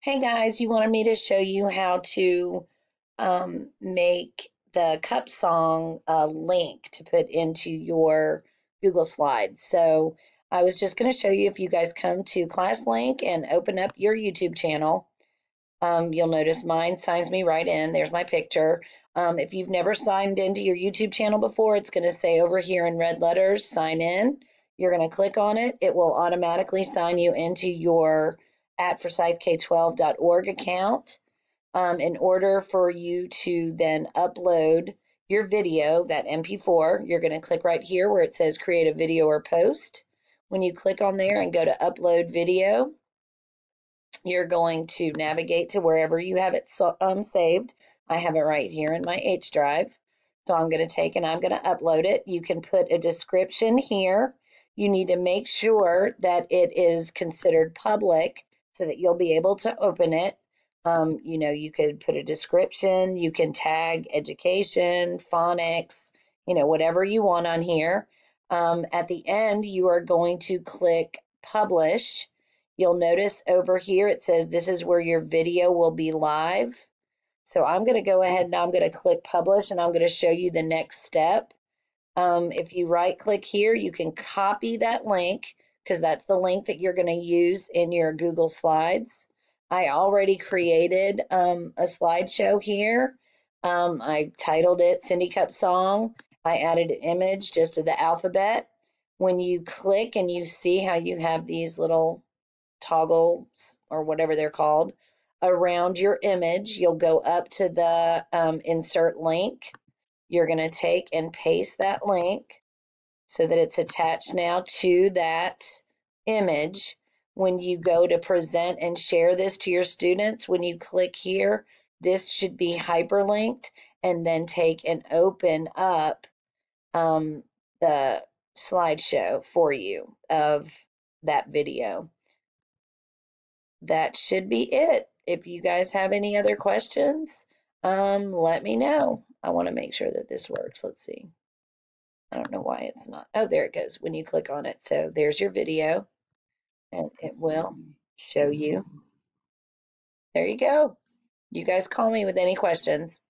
Hey guys, you wanted me to show you how to make the cup song link to put into your Google Slides. So I was just going to show you if you guys come to class link and open up your YouTube channel. You'll notice mine signs me right in. There's my picture. If you've never signed into your YouTube channel before, it's going to say over here in red letters, sign in. You're going to click on it. It will automatically sign you into your at forsythk12.org account. In order for you to then upload your video, that MP4, you're going to click right here where it says create a video or post. When you click on there and go to upload video, you're going to navigate to wherever you have it saved. I have it right here in my H drive. So I'm going to take and I'm going to upload it. You can put a description here. You need to make sure that it is considered public so that you'll be able to open it. You could put a description, you can tag education, phonics, whatever you want on here. At the end, you are going to click publish. You'll notice over here it says this is where your video will be live. So I'm going to go ahead and I'm going to click publish and I'm going to show you the next step. If you right click here, you can copy that link because that's the link that you're going to use in your Google Slides. I already created a slideshow here. I titled it Cindy Cup Song. I added an image just of the alphabet. When you click and you see how you have these little toggles or whatever they're called around your image, you'll go up to the insert link. You're going to take and paste that link so that it's attached now to that image. When you go to present and share this to your students, when you click here, this should be hyperlinked and then take and open up the slideshow for you of that video. That should be it. If you guys have any other questions, let me know. I want to make sure that this works. Let's see. I don't know why it's not. Oh, there it goes when you click on it. So there's your video and it will show you. There you go. You guys call me with any questions.